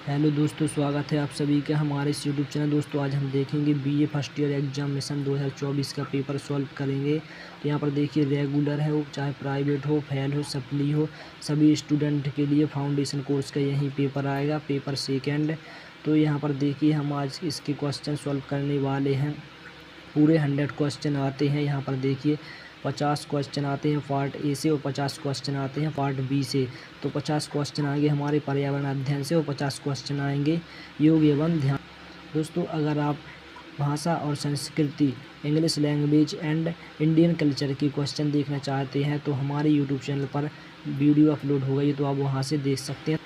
Hello दोस्तों, स्वागत है आप सभी का हमारे इस यूट्यूब चैनल। दोस्तों आज हम देखेंगे बीए फर्स्ट ईयर एग्जामिनेशन 2024 का पेपर सॉल्व करेंगे। तो यहाँ पर देखिए रेगुलर है, वो चाहे प्राइवेट हो, फेल हो, सप्ली हो, सभी स्टूडेंट के लिए फाउंडेशन कोर्स का यही पेपर आएगा, पेपर सेकेंड। तो यहाँ पर देखिए हम आज इसके क्वेश्चन सॉल्व करने वाले हैं। पूरे 100 क्वेश्चन आते हैं। यहाँ पर देखिए 50 क्वेश्चन आते हैं पार्ट ए से और 50 क्वेश्चन आते हैं पार्ट बी से। तो 50 क्वेश्चन आएंगे हमारे पर्यावरण अध्ययन से और 50 क्वेश्चन आएंगे योग एवं ध्यान। दोस्तों अगर आप भाषा और संस्कृति, English language and Indian culture के क्वेश्चन देखना चाहते हैं तो हमारे यूट्यूब चैनल पर वीडियो अपलोड हो गई, तो आप वहाँ से देख सकते हैं।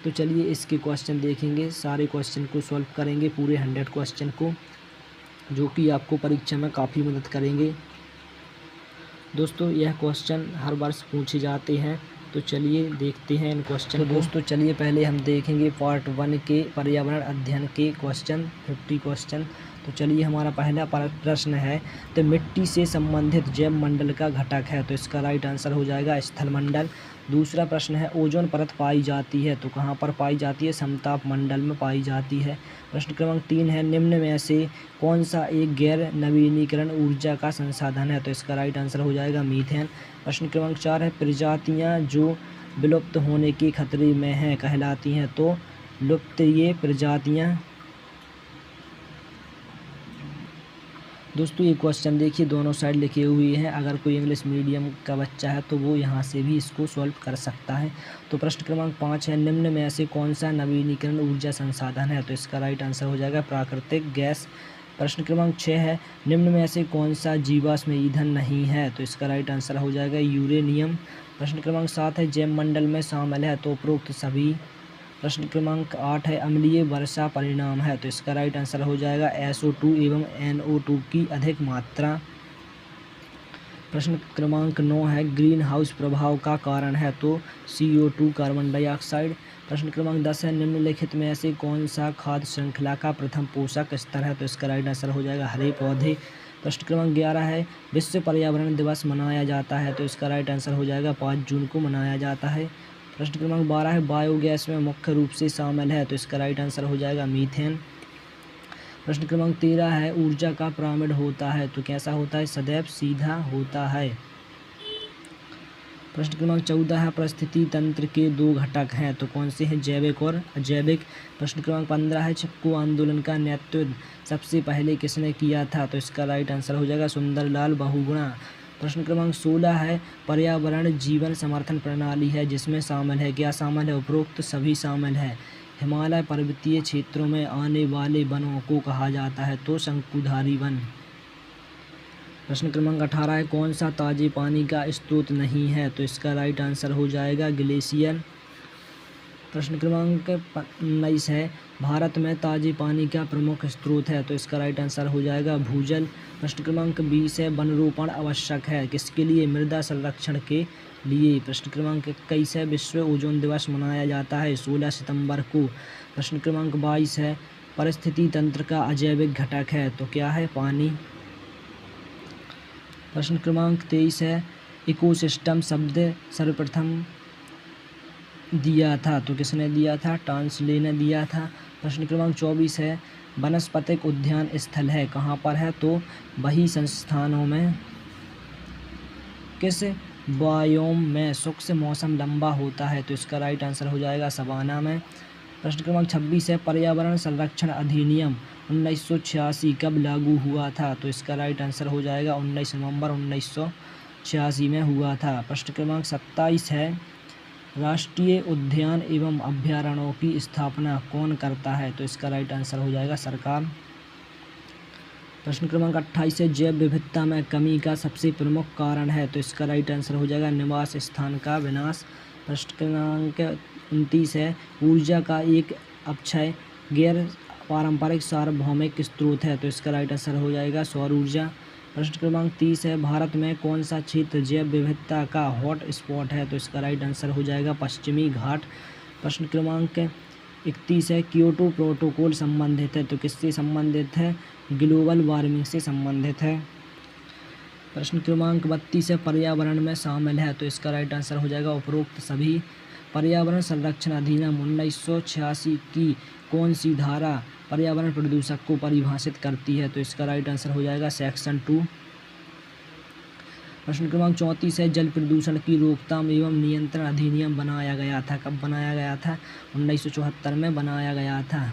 तो चलिए इसके क्वेश्चन देखेंगे, सारे क्वेश्चन को सॉल्व करेंगे, पूरे 100 क्वेश्चन को, जो कि आपको परीक्षा में काफ़ी मदद करेंगे। दोस्तों यह क्वेश्चन हर वर्ष पूछे जाते हैं, तो चलिए देखते हैं इन क्वेश्चन को। दोस्तों चलिए पहले हम देखेंगे पार्ट 1 के पर्यावरण अध्ययन के क्वेश्चन 50 क्वेश्चन। तो चलिए हमारा पहला प्रश्न है, तो मिट्टी से संबंधित जैव मंडल का घटक है, तो इसका राइट आंसर हो जाएगा स्थल मंडल। दूसरा प्रश्न है, ओजोन परत पाई जाती है, तो कहाँ पर पाई जाती है? समताप मंडल में पाई जाती है। प्रश्न क्रमांक 3 है, निम्न में से कौन सा एक गैर नवीनीकरण ऊर्जा का संसाधन है, तो इसका राइट आंसर हो जाएगा मीथेन। प्रश्न क्रमांक 4 है, प्रजातियाँ जो विलुप्त होने के खतरे में हैं कहलाती हैं, तो लुप्तप्राय प्रजातियाँ। दोस्तों ये क्वेश्चन देखिए दोनों साइड लिखे हुए हैं, अगर कोई इंग्लिश मीडियम का बच्चा है तो वो यहाँ से भी इसको सॉल्व कर सकता है। तो प्रश्न क्रमांक 5 है, निम्न में से कौन सा नवीनीकरण ऊर्जा संसाधन है, तो इसका राइट आंसर हो जाएगा प्राकृतिक गैस। प्रश्न क्रमांक 6 है, निम्न में से कौन सा जीवाश्म ईंधन नहीं है, तो इसका राइट आंसर हो जाएगा यूरेनियम। प्रश्न क्रमांक 7 है, जैव मंडल में शामिल है, तो उपरोक्त सभी। प्रश्न क्रमांक 8 है, अम्लीय वर्षा परिणाम है, तो इसका राइट आंसर हो जाएगा SO2 एवं NO2 की अधिक मात्रा। प्रश्न क्रमांक 9 है, ग्रीन हाउस प्रभाव का कारण है, तो CO2 कार्बन डाइऑक्साइड। प्रश्न क्रमांक 10 है, निम्नलिखित में से कौन सा खाद्य श्रृंखला का प्रथम पोषक स्तर है, तो इसका राइट आंसर हो जाएगा हरे पौधे। प्रश्न क्रमांक 11 है, विश्व पर्यावरण दिवस मनाया जाता है, तो इसका राइट आंसर हो जाएगा 5 जून को मनाया जाता है। प्रश्न क्रमांक 12 है, बायोगैस में मुख्य रूप से शामिल है, तो इसका राइट आंसर हो जाएगा मीथेन। प्रश्न क्रमांक 13 है, ऊर्जा का पिरामिड होता है, तो कैसा होता है? सदैव सीधा होता है। प्रश्न क्रमांक 14 है, परिस्थिति तंत्र के 2 घटक हैं, तो कौन से हैं? जैविक और अजैविक। प्रश्न क्रमांक 15 है, चिपको आंदोलन का नेतृत्व सबसे पहले किसने किया था, तो इसका राइट आंसर हो जाएगा सुंदरलाल बहुगुणा। प्रश्न क्रमांक 16 है, पर्यावरण जीवन समर्थन प्रणाली है जिसमें शामिल है, क्या शामिल है? उपरोक्त सभी शामिल है। हिमालय पर्वतीय क्षेत्रों में आने वाले वनों को कहा जाता है, तो शंकुधारी वन। प्रश्न क्रमांक 18 है, कौन सा ताजे पानी का स्रोत नहीं है, तो इसका राइट आंसर हो जाएगा ग्लेशियर। प्रश्न क्रमांक 19 है, भारत में ताजे पानी का प्रमुख स्रोत है, तो इसका राइट आंसर हो जाएगा भूजल। प्रश्न क्रमांक 20 है, वनरोपण आवश्यक है किसके लिए? मृदा संरक्षण के लिए। प्रश्न क्रमांक 21 है, विश्व ओजोन दिवस मनाया जाता है 16 सितंबर को। प्रश्न क्रमांक 22 है, परिस्थिति तंत्र का अजैविक घटक है, तो क्या है? पानी। प्रश्न क्रमांक 23 है, इकोसिस्टम शब्द सर्वप्रथम दिया था, तो किसने दिया था? टांसले ने दिया था। प्रश्न क्रमांक 24 है, वनस्पतिक उद्यान स्थल है, कहाँ पर है? तो वही संस्थानों में। किस बायोम में शुष्क मौसम लंबा होता है, तो इसका राइट आंसर हो जाएगा सवाना में। प्रश्न क्रमांक 26 है, पर्यावरण संरक्षण अधिनियम 1986 कब लागू हुआ था, तो इसका राइट आंसर हो जाएगा 19 नवंबर 1986 में हुआ था। प्रश्न क्रमांक 27 है, राष्ट्रीय उद्यान एवं अभयारण्यों की स्थापना कौन करता है, तो इसका राइट आंसर हो जाएगा सरकार। प्रश्न क्रमांक 28 है, जैव विविधता में कमी का सबसे प्रमुख कारण है, तो इसका राइट आंसर हो जाएगा निवास स्थान का विनाश। प्रश्न क्रमांक 29 है, ऊर्जा का एक अक्षय गैर पारंपरिक सार्वभौमिक स्रोत है, तो इसका राइट आंसर हो जाएगा सौर ऊर्जा। प्रश्न क्रमांक 30 है, भारत में कौन सा क्षेत्र जैव विविधता का हॉट स्पॉट है, तो इसका राइट आंसर हो जाएगा पश्चिमी घाट। प्रश्न क्रमांक 31 है, क्योटो प्रोटोकॉल संबंधित है, तो किससे संबंधित है? ग्लोबल वार्मिंग से संबंधित है। प्रश्न क्रमांक 32 है, पर्यावरण में शामिल है, तो इसका राइट आंसर हो जाएगा उपरोक्त सभी। पर्यावरण संरक्षण अधिनियम 1986 की कौन सी धारा पर्यावरण प्रदूषक को परिभाषित करती है? तो इसका राइट आंसर हो जाएगा सेक्शन 2। प्रश्न क्रमांक 34 है, जल प्रदूषण की रोकथाम एवं नियंत्रण अधिनियम बनाया गया था? कब बनाया गया था? 1974 में बनाया गया था।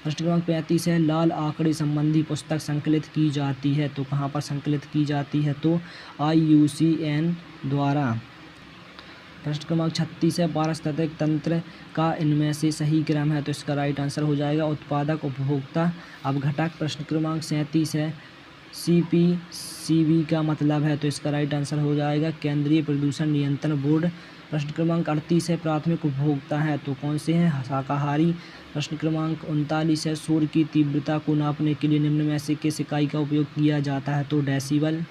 प्रश्न क्रमांक 35 है, लाल आंकड़े संबंधी पुस्तक संकलित की जाती है? तो कहाँ पर संकलित की जाती है? तो IUCN द्वारा। प्रश्न क्रमांक 36 है, पारिस्थितिक तंत्र का इनमें से सही क्रम है? तो इसका राइट आंसर हो जाएगा उत्पादक, उपभोक्ता, अपघटक। प्रश्न क्रमांक 37 है, CPCB का मतलब है? तो इसका राइट आंसर हो जाएगा केंद्रीय प्रदूषण नियंत्रण बोर्ड। प्रश्न क्रमांक 38 है, प्राथमिक उपभोक्ता है? तो कौन से हैं? शाकाहारी। प्रश्न क्रमांक 39 है, शोर की तीव्रता को नापने के लिए निम्न में से किस इकाई का उपयोग किया जाता है? तो डेसिबल।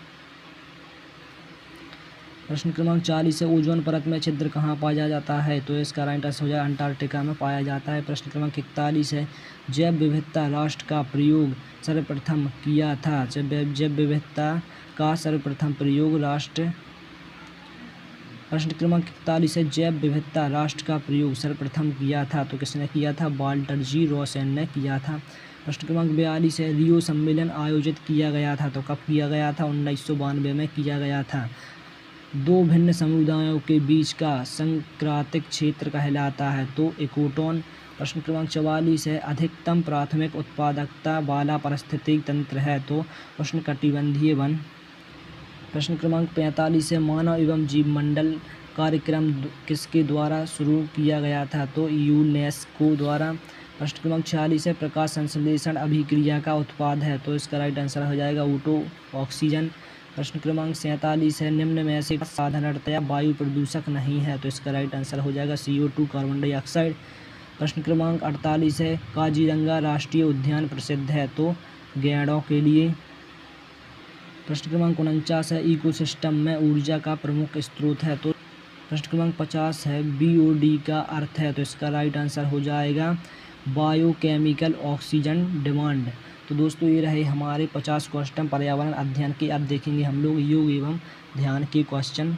प्रश्न क्रमांक 40 है, ओजोन परत में छिद्र कहाँ पाया जाता है? तो इसका राइट आंसर हो जाएगा अंटार्कटिका में पाया जाता है। प्रश्न क्रमांक 41 है, जैव विविधता राष्ट्र का प्रयोग सर्वप्रथम किया था? जैव विविधता का सर्वप्रथम प्रयोग राष्ट्र। प्रश्न क्रमांक 41 है, जैव विविधता राष्ट्र का प्रयोग सर्वप्रथम किया था? तो किसने किया था? वाल्टर जी रॉसन ने किया था। प्रश्न क्रमांक 42 है, रियो सम्मेलन आयोजित किया गया था? तो कब किया गया था? 1992 में किया गया था। दो भिन्न समुदायों के बीच का संक्रांतिक क्षेत्र कहलाता है? तो इकोटोन। प्रश्न क्रमांक 44 है, अधिकतम प्राथमिक उत्पादकता वाला पारिस्थितिक तंत्र है? तो उष्णकटिबंधीय वन। प्रश्न क्रमांक 45 है, मानव एवं जीव मंडल कार्यक्रम किसके द्वारा शुरू किया गया था? तो यूनेस्को द्वारा। प्रश्न क्रमांक 46 है, प्रकाश संश्लेषण अभिक्रिया का उत्पाद है? तो इसका राइट आंसर हो जाएगा ऑटो ऑक्सीजन। प्रश्न क्रमांक 47 है, निम्न में से साधारणतया वायु प्रदूषक नहीं है? तो इसका राइट आंसर हो जाएगा CO2 कार्बन डाइऑक्साइड। प्रश्न क्रमांक 48 है, काजीरंगा राष्ट्रीय उद्यान प्रसिद्ध है? तो गैंडों के लिए। प्रश्न क्रमांक 49 है, इकोसिस्टम में ऊर्जा का प्रमुख स्रोत है? तो प्रश्न क्रमांक 50 है, BOD का अर्थ है? तो इसका राइट आंसर हो जाएगा बायोकेमिकल ऑक्सीजन डिमांड। तो दोस्तों ये रहे हमारे 50 क्वेश्चन पर्यावरण अध्ययन के। अब देखेंगे हम लोग योग एवं ध्यान के क्वेश्चन।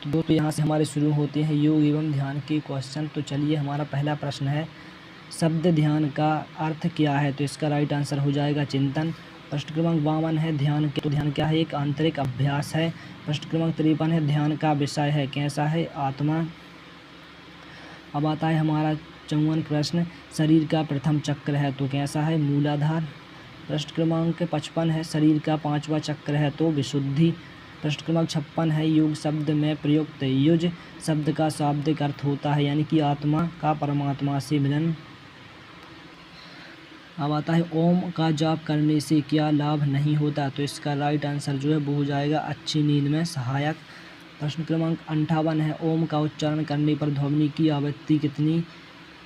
तो दोस्तों यहाँ से हमारे शुरू होते हैं योग एवं ध्यान के क्वेश्चन। तो चलिए, हमारा पहला प्रश्न है, शब्द ध्यान का अर्थ क्या है? तो इसका राइट आंसर हो जाएगा चिंतन। प्रश्न क्रमांक 52 है, ध्यान के तो ध्यान क्या है? एक आंतरिक अभ्यास है। प्रश्न क्रमांक 53 है, ध्यान का विषय है कैसा है? आत्मा। अब आता है हमारा 54 प्रश्न, शरीर का प्रथम चक्र है? तो कैसा है? मूलाधार। प्रश्न क्रमांक 55 है, शरीर का पांचवा चक्र है? तो विशुद्धि। प्रश्न क्रमांक 56 है, योग शब्द में प्रयुक्त युज शब्द का शाब्दिक अर्थ होता है? यानी कि आत्मा का परमात्मा से मिलन। अब आता है, ओम का जाप करने से क्या लाभ नहीं होता? तो इसका राइट आंसर जो है वो हो जाएगा अच्छी नींद में सहायक। प्रश्न क्रमांक 58 है, ओम का उच्चारण करने पर ध्वनि की आवृत्ति कितनी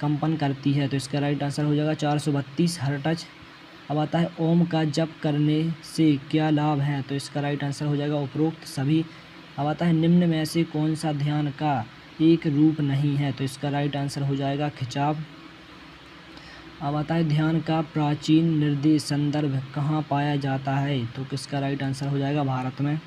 कंपन करती है? तो इसका राइट आंसर हो जाएगा 432 हर्ट्ज। अब आता है, ओम का जप करने से क्या लाभ है? तो इसका राइट आंसर हो जाएगा उपरोक्त सभी। अब आता है, निम्न में से कौन सा ध्यान का एक रूप नहीं है? तो इसका राइट आंसर हो जाएगा खिंचाव। अब आता है, ध्यान का प्राचीन निर्देश संदर्भ कहाँ पाया जाता है? तो किसका राइट आंसर हो जाएगा भारत में।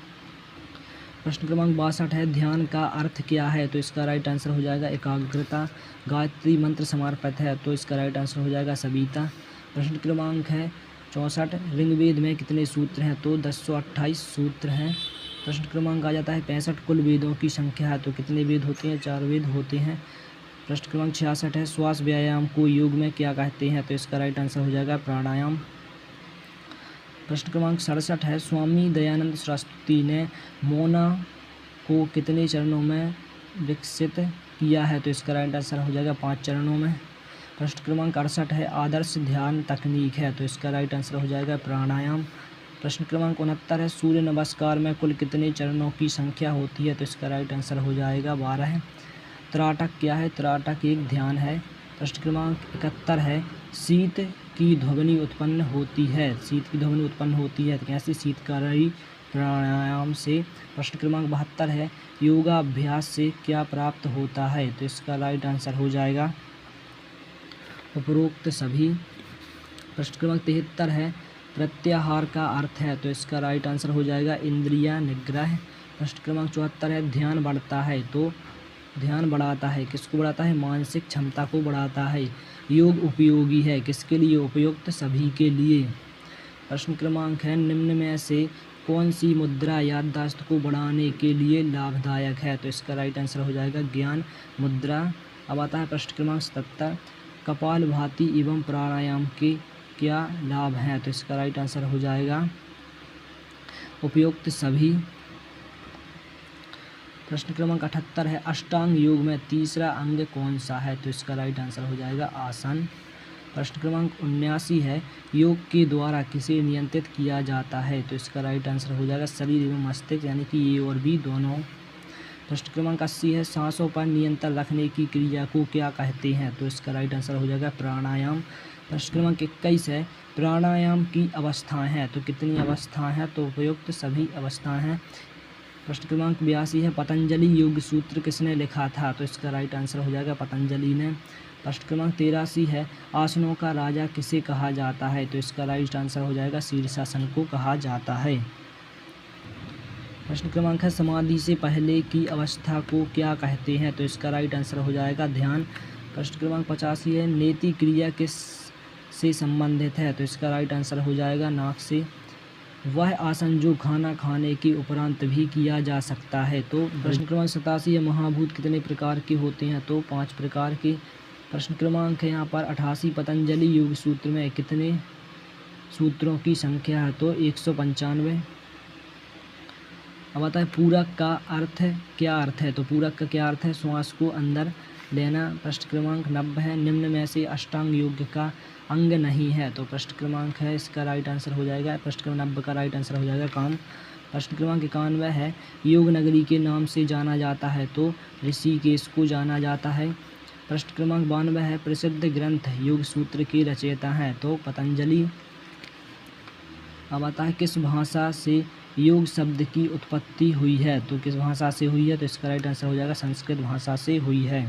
प्रश्न क्रमांक 62 है, ध्यान का अर्थ क्या है? तो इसका राइट आंसर हो जाएगा एकाग्रता। गायत्री मंत्र समर्पित है? तो इसका राइट आंसर हो जाएगा सविता। प्रश्न क्रमांक है 64, ऋग्वेद में कितने सूत्र हैं? तो 1028 सूत्र हैं। प्रश्न क्रमांक आ जाता है 65, कुल वेदों की संख्या है? तो कितने वेद होते हैं? 4 वेद होते हैं। प्रश्न क्रमांक 66 है, श्वास व्यायाम को योग में क्या कहते हैं? तो इसका राइट आंसर हो जाएगा प्राणायाम। प्रश्न क्रमांक 67 है, स्वामी दयानंद सरस्वती ने मौना को कितने चरणों में विकसित किया है? तो इसका राइट आंसर हो जाएगा 5 चरणों में। प्रश्न क्रमांक 68 है, आदर्श ध्यान तकनीक है? तो इसका राइट आंसर हो जाएगा प्राणायाम। प्रश्न क्रमांक 69 है, सूर्य नमस्कार में कुल कितने चरणों की संख्या होती है? तो इसका राइट आंसर हो जाएगा 12। त्राटक क्या है? त्राटक एक ध्यान है। प्रश्न क्रमांक 71 है, शीत की ध्वनि उत्पन्न होती है? शीत की ध्वनि उत्पन्न होती है तो कैसे? शीतकारी प्राणायाम से। प्रश्न क्रमांक 72 है, योगाभ्यास से क्या प्राप्त होता है? तो इसका राइट आंसर हो जाएगा उपरोक्त सभी। प्रश्न क्रमांक 73 है, प्रत्याहार का अर्थ है? तो इसका राइट आंसर हो जाएगा इंद्रिय निग्रह। प्रश्न क्रमांक 74 है, ध्यान बढ़ता है? तो ध्यान बढ़ाता है, किसको बढ़ाता है, मानसिक क्षमता को बढ़ाता है। योग उपयोगी है, किसके लिए, उपयुक्त सभी के लिए। प्रश्न क्रमांक है, निम्न में से कौन सी मुद्रा याददाश्त को बढ़ाने के लिए लाभदायक है? तो इसका राइट आंसर हो जाएगा ज्ञान मुद्रा। अब आता है प्रश्न क्रमांक 77, कपालभाति एवं प्राणायाम के क्या लाभ हैं? तो इसका राइट आंसर हो जाएगा उपयुक्त सभी। प्रश्न क्रमांक 78 है, अष्टांग योग में तीसरा अंग कौन सा है? तो इसका राइट आंसर हो जाएगा आसन। प्रश्न क्रमांक 79 है, योग के द्वारा किसे नियंत्रित किया जाता है? तो इसका राइट आंसर हो जाएगा शरीर एवं मस्तिष्क, यानी कि ए और बी दोनों। प्रश्न क्रमांक 80 है, सांसों पर नियंत्रण रखने की क्रिया को क्या कहते हैं? तो इसका राइट आंसर हो जाएगा प्राणायाम। प्रश्न क्रमांक 21 है, प्राणायाम की अवस्थाएं हैं, तो कितनी अवस्थाएं हैं? तो उपयुक्त सभी अवस्थाएं हैं। प्रश्न क्रमांक 82 है, पतंजलि योग सूत्र किसने लिखा था? तो इसका राइट आंसर हो जाएगा पतंजलि ने। प्रश्न क्रमांक 83 है, आसनों का राजा किसे कहा जाता है? तो इसका राइट आंसर हो जाएगा शीर्षासन को कहा जाता है। प्रश्न क्रमांक है, समाधि से पहले की अवस्था को क्या कहते हैं? तो इसका राइट आंसर हो जाएगा ध्यान। प्रश्न क्रमांक 85 है, नेति क्रिया किस से संबंधित है? तो इसका राइट आंसर हो जाएगा नाक से। वह आसन जो खाना खाने के उपरांत भी किया जा सकता है। तो प्रश्न क्रमांक 87 है, महाभूत कितने प्रकार के होते हैं? तो 5 प्रकार के। प्रश्न क्रमांक है यहाँ पर 88, पतंजलि योग सूत्र में कितने सूत्रों की संख्या है? तो 195। अब आता है पूरक का अर्थ क्या अर्थ है? तो पूरक का क्या अर्थ है, श्वास को अंदर लेना। प्रश्न क्रमांक 90 है, निम्न में से अष्टांग योग का अंग नहीं है? तो प्रश्न क्रमांक है इसका राइट आंसर हो जाएगा, प्रश्न क्रमांक 90 का राइट आंसर हो जाएगा काम। प्रश्न क्रमांक 91 है, योग नगरी के नाम से जाना जाता है? तो ऋषिकेश को जाना जाता है। प्रश्न क्रमांक 92 है, प्रसिद्ध ग्रंथ योग सूत्र के रचयिता हैं? तो पतंजलि। अब आता है, किस भाषा से योग शब्द की उत्पत्ति हुई है? तो किस भाषा से हुई है? तो इसका राइट आंसर हो जाएगा संस्कृत भाषा से हुई है।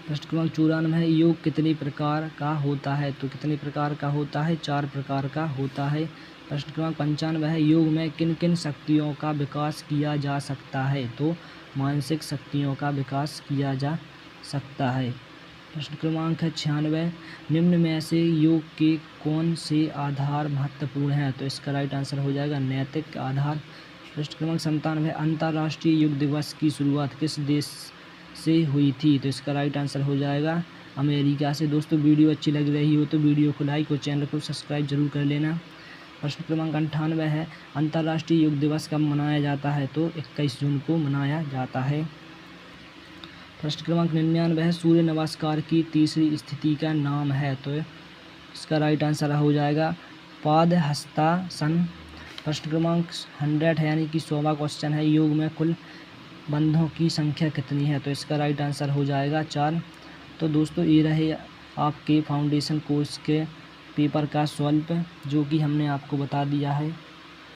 प्रश्न क्रमांक 94 है, योग कितने प्रकार का होता है? तो कितने प्रकार का होता है? 4 प्रकार का होता है। प्रश्न क्रमांक 95 है, योग में किन किन शक्तियों का विकास किया जा सकता है? तो मानसिक शक्तियों का विकास किया जा सकता है। प्रश्न क्रमांक है 96, निम्न में से योग के कौन से आधार महत्वपूर्ण हैं? तो इसका राइट आंसर हो जाएगा नैतिक आधार। प्रश्न क्रमांक 97, अंतर्राष्ट्रीय योग दिवस की शुरुआत किस देश से हुई थी? तो इसका राइट आंसर हो जाएगा अमेरिका से। दोस्तों वीडियो अच्छी लग रही हो तो वीडियो को लाइक और चैनल को सब्सक्राइब जरूर कर लेना। प्रश्न क्रमांक 98 है, अंतर्राष्ट्रीय योग दिवस कब मनाया जाता है? तो 21 जून को मनाया जाता है। प्रश्न क्रमांक 99 है, सूर्य नमस्कार की तीसरी स्थिति का नाम है? तो इसका राइट आंसर हो जाएगा पादहस्तासन। प्रश्न क्रमांक 100 है, यानी कि 100वां क्वेश्चन है, योग में कुल बंधों की संख्या कितनी है? तो इसका राइट आंसर हो जाएगा 4। तो दोस्तों ये रहे आपके फाउंडेशन कोर्स के पेपर का सॉल्व जो कि हमने आपको बता दिया है।